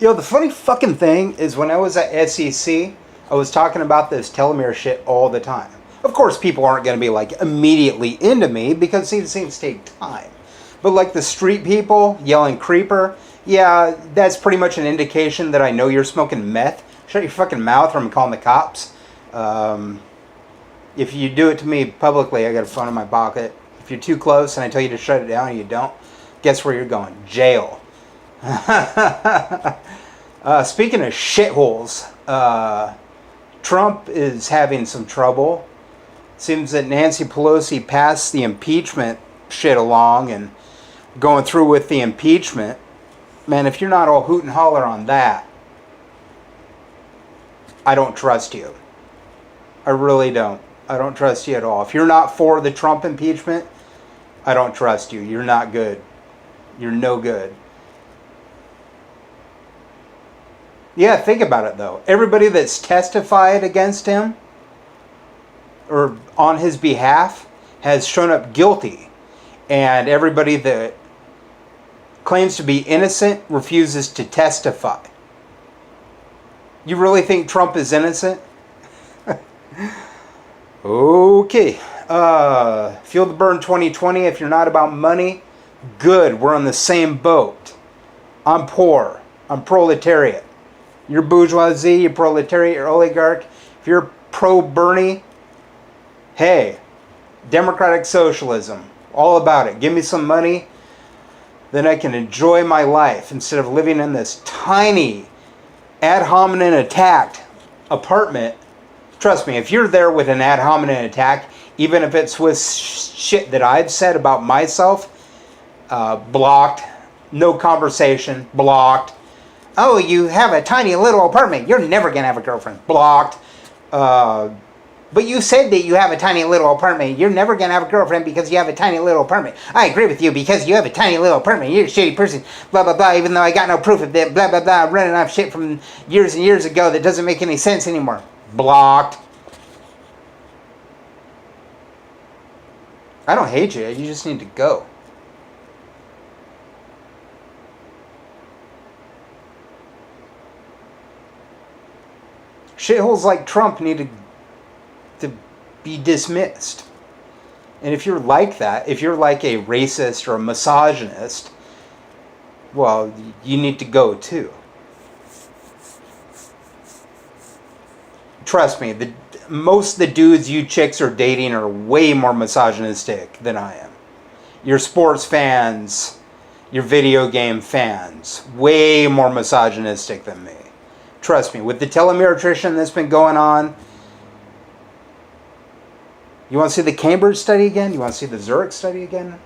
The funny fucking thing is when I was at SEC, I was talking about this telomere shit all the time. Of course, people aren't going to be like immediately into me because these things take time. But like the street people yelling creeper, yeah, that's pretty much an indication that I know you're smoking meth. Shut your fucking mouth or I'm calling the cops. If you do it to me publicly, I got a phone in my pocket. If you're too close and I tell you to shut it down and you don't, guess where you're going? Jail. Speaking of shitholes, Trump is having some trouble. Seems that Nancy Pelosi passed the impeachment shit along and going through with the impeachment. Man, if you're not all hoot and holler on that, I don't trust you. I really don't. I don't trust you at all. If you're not for the Trump impeachment, I don't trust you. You're not good. You're no good. Yeah, think about it though. Everybody that's testified against him or on his behalf has shown up guilty. And everybody that claims to be innocent refuses to testify. You really think Trump is innocent? Okay. Feel the Burn 2020. If you're not about money, good. We're on the same boat. I'm poor. I'm proletariat. You're bourgeoisie, you're proletariat, you're oligarch. If you're pro-Bernie, hey, democratic socialism, all about it. Give me some money, then I can enjoy my life instead of living in this tiny, ad hominem attacked apartment. Trust me, if you're there with an ad hominem attack, even if it's with shit that I've said about myself, blocked, no conversation, blocked. Oh, you have a tiny little apartment. You're never going to have a girlfriend. Blocked. But you said that you have a tiny little apartment. You're never going to have a girlfriend because you have a tiny little apartment. I agree with you because you have a tiny little apartment. You're a shitty person. Blah, blah, blah. Even though I got no proof of it. Blah, blah, blah. I'm running off shit from years and years ago that doesn't make any sense anymore. Blocked. I don't hate you. You just need to go. Shitholes like Trump need to be dismissed. And if you're like that, if you're like a racist or a misogynist, well, you need to go too. Trust me, most of the dudes you chicks are dating are way more misogynistic than I am. Your sports fans, your video game fans, way more misogynistic than me. Trust me, with the telomere attrition that's been going on, you want to see the Cambridge study again? You want to see the Zurich study again?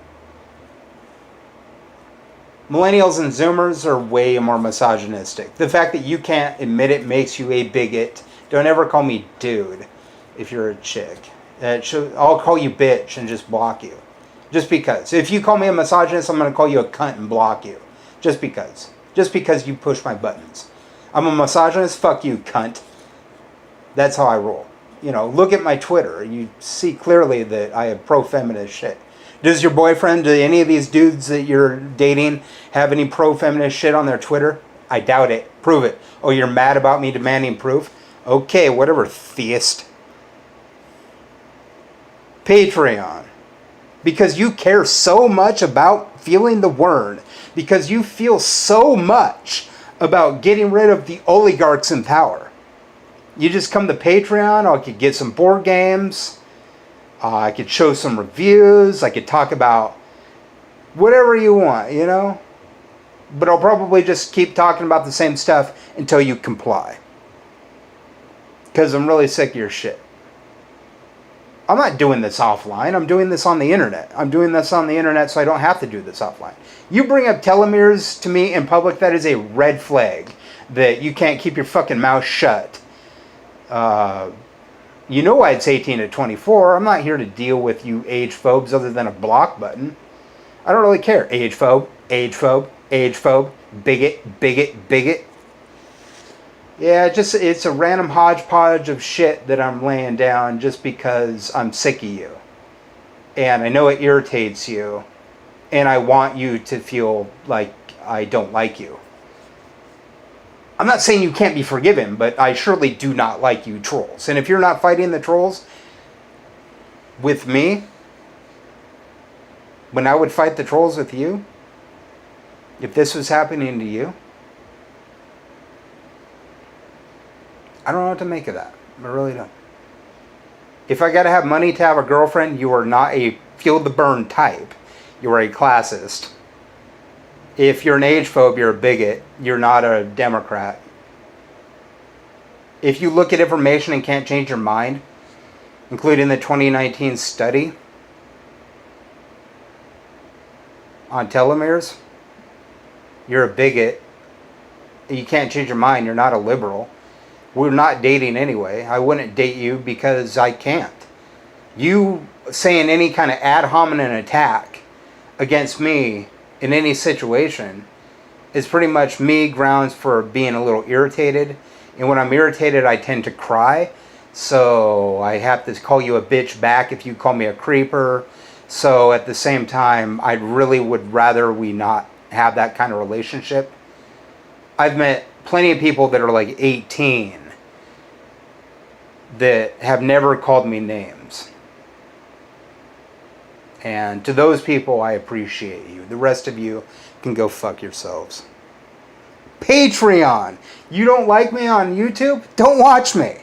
Millennials and Zoomers are way more misogynistic. The fact that you can't admit it makes you a bigot. Don't ever call me dude if you're a chick. I'll call you bitch and just block you. Just because. If you call me a misogynist, I'm going to call you a cunt and block you. Just because. Just because you push my buttons. I'm a misogynist, fuck you, cunt. That's how I roll. Look at my Twitter. You see clearly that I have pro-feminist shit. Does your boyfriend, do any of these dudes that you're dating have any pro-feminist shit on their Twitter? I doubt it. Prove it. Oh, you're mad about me demanding proof? Okay, whatever, theist. Patreon. Because you care so much about feeling the Wern. Because you feel so much about getting rid of the oligarchs in power. You just come to Patreon, I could get some board games, I could show some reviews, I could talk about whatever you want, But I'll probably just keep talking about the same stuff until you comply. Because I'm really sick of your shit. I'm not doing this offline. I'm doing this on the internet. I'm doing this on the internet so I don't have to do this offline. You bring up telomeres to me in public, that is a red flag. That you can't keep your fucking mouth shut. You know why it's 18 to 24. I'm not here to deal with you age phobes other than a block button. I don't really care. Age phobe, age phobe, age phobe, bigot, bigot, bigot. Yeah, it's a random hodgepodge of shit that I'm laying down just because I'm sick of you. And I know it irritates you. And I want you to feel like I don't like you. I'm not saying you can't be forgiven, but I surely do not like you trolls. And if you're not fighting the trolls with me, when I would fight the trolls with you, if this was happening to you, I don't know what to make of that. I really don't. If I gotta have money to have a girlfriend, you are not a feel the burn type. You are a classist. If you're an age phobe, you're a bigot. You're not a Democrat. If you look at information and can't change your mind, including the 2019 study on telomeres, you're a bigot. You can't change your mind. You're not a liberal. We're not dating anyway. I wouldn't date you because I can't. You saying any kind of ad hominem attack against me in any situation is pretty much me grounds for being a little irritated. And when I'm irritated, I tend to cry. So I have to call you a bitch back if you call me a creeper. So at the same time, I really would rather we not have that kind of relationship. I've met plenty of people that are like 18 that have never called me names. And to those people, I appreciate you. The rest of you can go fuck yourselves. Patreon. You don't like me on YouTube? Don't watch me.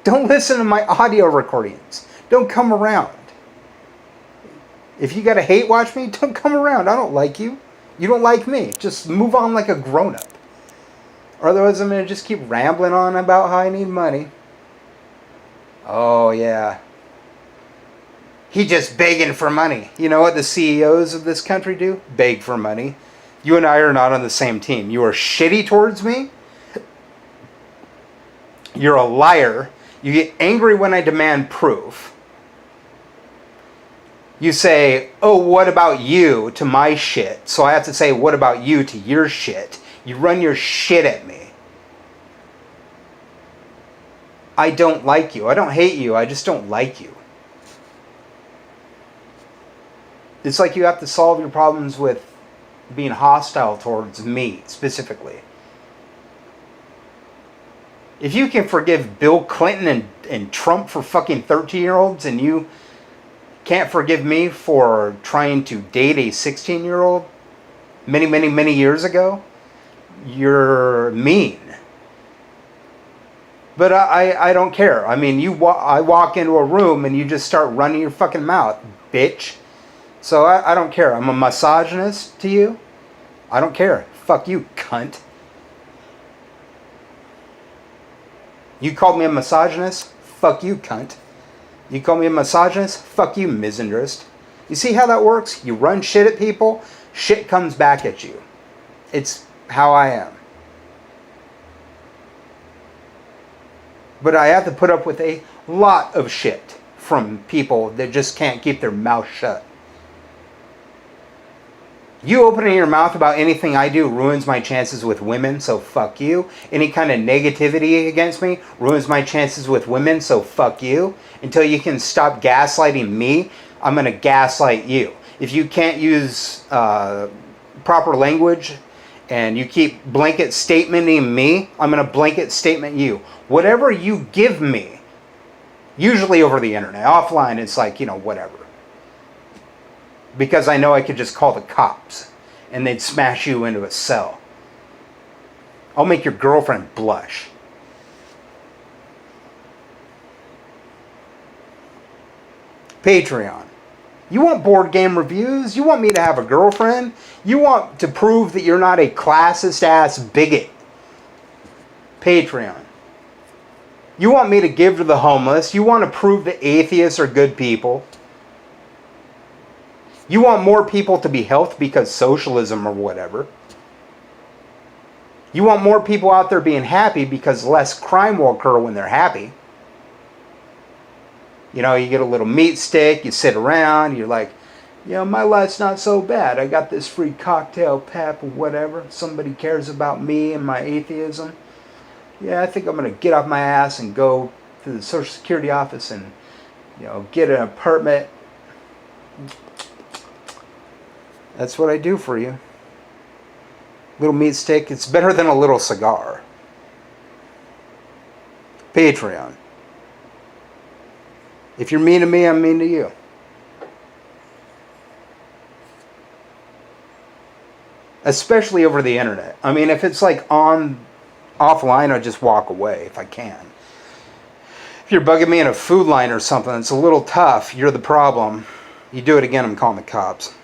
Don't listen to my audio recordings. Don't come around. If you gotta hate watch me, don't come around. I don't like you. You don't like me. Just move on like a grown-up. Or otherwise I'm gonna just keep rambling on about how I need money. Oh yeah. He just begging for money. You know what the CEOs of this country do? Beg for money. You and I are not on the same team. You are shitty towards me. You're a liar. You get angry when I demand proof. You say, oh, what about you to my shit? So I have to say, what about you to your shit? You run your shit at me. I don't like you. I don't hate you. I just don't like you. It's like you have to solve your problems with being hostile towards me, specifically. If you can forgive Bill Clinton and Trump for fucking 13-year-olds and you can't forgive me for trying to date a 16-year-old many years ago, you're mean. But I don't care. I mean, I walk into a room and you just start running your fucking mouth, bitch. So I don't care. I'm a misogynist to you. I don't care. Fuck you, cunt. You called me a misogynist? Fuck you, cunt. You call me a misogynist? Fuck you, misandrist. You see how that works? You run shit at people, shit comes back at you. It's how I am. But I have to put up with a lot of shit from people that just can't keep their mouth shut. You opening your mouth about anything I do ruins my chances with women, so fuck you. Any kind of negativity against me ruins my chances with women, so fuck you. Until you can stop gaslighting me, I'm going to gaslight you. If you can't use proper language and you keep blanket statementing me, I'm going to blanket statement you. Whatever you give me, usually over the internet, offline it's like, whatever. Because I know I could just call the cops and they'd smash you into a cell. I'll make your girlfriend blush. Patreon. You want board game reviews? You want me to have a girlfriend? You want to prove that you're not a classist ass bigot? Patreon. You want me to give to the homeless? You want to prove that atheists are good people? You want more people to be healthy because socialism or whatever. You want more people out there being happy because less crime will occur when they're happy. You get a little meat stick, you sit around, you're like, my life's not so bad. I got this free cocktail pep or whatever. Somebody cares about me and my atheism. Yeah, I think I'm going to get off my ass and go to the Social Security office and, get an apartment. That's what I do for you. Little meat stick. It's better than a little cigar. Patreon. If you're mean to me, I'm mean to you. Especially over the internet. I mean, if it's like offline, I'll just walk away if I can. If you're bugging me in a food line or something, it's a little tough. You're the problem. You do it again, I'm calling the cops.